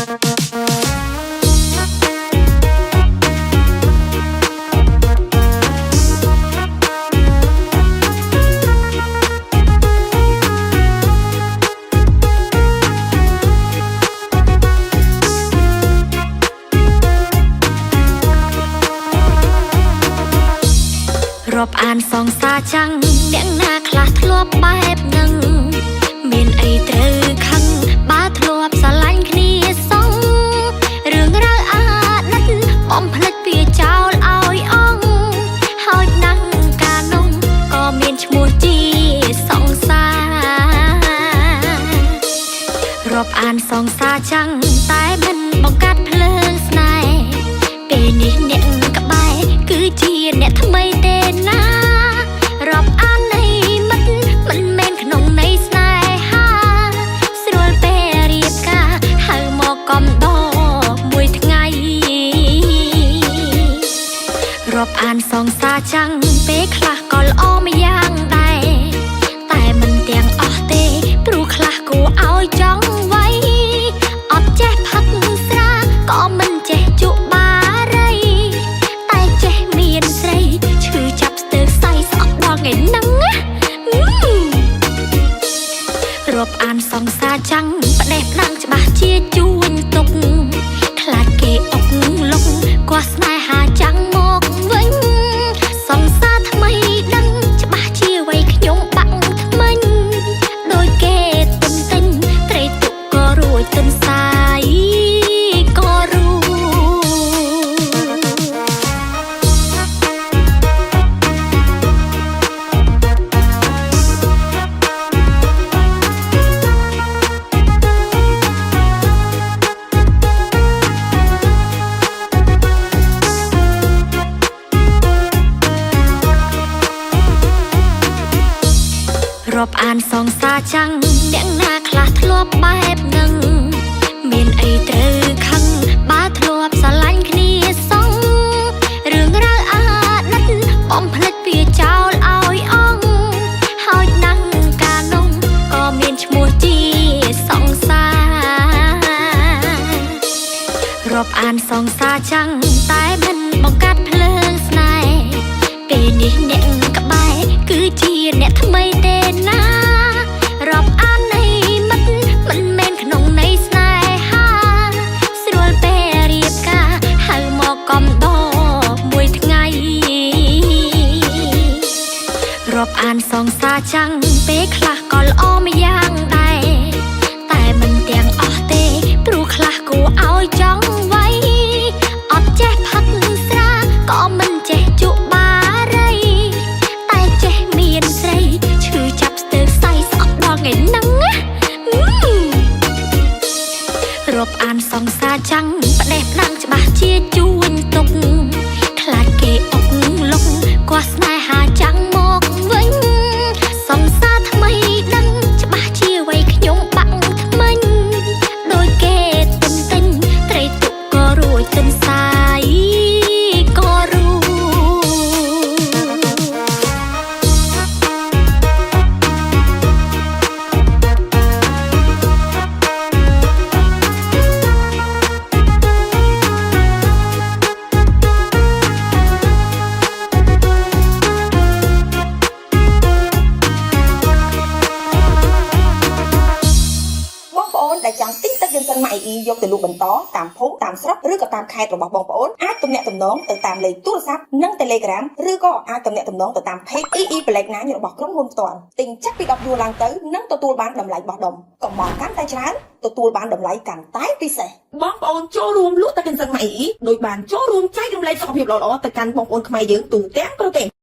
រាប់អានសងសាចាំងអ្នកណាខ្លះធ្លាប់បែបនឹងមានអីត្រូវខឹងបើធ្លាប់ស្រឡាញ់គ្នាសងរឿងរ៉ាវអាណិតបំភ្លេចវាចោលឲ្យអងហើយដឹងកាលនោះក៏មានឈ្មោះជាសងសារាប់អានសងសាចាំងតែមិនបង្កាត់ភ្លើងស្នេហ៍ពេលនេះអ្នកក្បែរគឺជាអ្នកថ្មីទេណារាប់អាននៃមិត្តមិនមែនក្នុងន័យស្នេហាស្រួលពេលរៀបការហៅមកកំដរមួយថ្ងៃរាប់អានសងសាចាំងពេលខ្លះក៏ល្អម្យ៉ាងដែរតែមិនទាំងអស់ទេព្រោះខ្លះគួរឲ្យចង់ໄວអត់ចេះផឹកស្រាក៏មិនចេះជក់បារីតែចេះមានស្រីឈឺចាប់ស្ទើរសៃស្អប់ដល់ថ្ងៃហ្នឹងរាប់អានសងសាចាំងផ្ដេសផ្ដាំងច្បាស់ជាជួញទុកខ្លាចគេអុកលុកគាត់ស្នេហាចាំងមកវិញសងសាថ្មីដឹងច្បាស់ជាវ័យខ្ញុំបាក់ថ្មិញដូចគេទុំទិញត្រីទុកក៏រួចទុំសាយក៏រួចរាប់អានសងសាចាំងអ្នកណាខ្លះធ្លាប់បែបនឹងមានអីត្រូវខឹងបើធ្លាប់ស្រឡាញ់គ្នាសងរឿងរ៉ាវអាណិតបំភ្លេចវាចោលឲ្យអងហើយដឹងកាលនោះក៏មានឈ្មោះជាសងសារាប់អានសងសាចាំងតែមិនបង្កាត់ភ្លើងស្នេហ៍ពេលនេះអ្នកក្បែរគឺជាអ្នកថ្មីទេណារាប់អាននៃមិត្តមិនមែនក្នុងន័យស្នេហាស្រួលពេលរៀបការហៅមកកំដរមួយថ្ងៃរាប់អានសងសាចាំងពេលខ្លះក៏ល្អម្យ៉ាងដែរតែមិនទាំងអស់ទេព្រោះខ្លះគួរឲ្យចង់ໄວអត់ចេះផឹកស្រាក៏មិនចេះជក់បារីតែចេះមានស្រីឈឺចាប់ស្ទើរសៃស្អប់ដល់ថ្ងៃហ្នឹងរាប់អានសងសាចាំងផ្ដេសផ្ដាំងច្បាស់ជាជួញទុកខ្លាចគេអុកលុកគាត់ស្នេហាចាំងមកវិញសងសាថ្មីដឹងច្បាស់ជាវ័យខ្ញុំបាក់ថ្មិញដូចគេទុំទិញត្រីទុកក៏រួចទុំសាយក៏រួចដែលចង់ទិញទឹកយន្តម៉ៃអ៊ីយកទៅលក់បន្តតាមភូមិតាមស្រុកឬក៏តាមខេត្តរបស់បងប្អូនអាចទំនាក់ទំនងទៅតាមលេខទូរស័ព្ទនិង Telegram ឬក៏អាចទំនាក់ទំនងទៅតាម Page EE Black 9របស់ក្រុមហ៊ុនផ្ទាល់ទិញចាប់ពី10យួរឡើងទៅនិងទទួលបានតម្លៃបោះដុំកំបោរកាន់តែច្រើនទទួលបានតម្លៃកាន់តែពិសេសបងប្អូនចូលរួមលក់ទឹកយន្តម៉ៃអ៊ីដោយបានចូលរួមចែករំលែកសុខភាពល្អៗទៅកាន់បងប្អូនខ្មែរយើងទូទាំងប្រទេស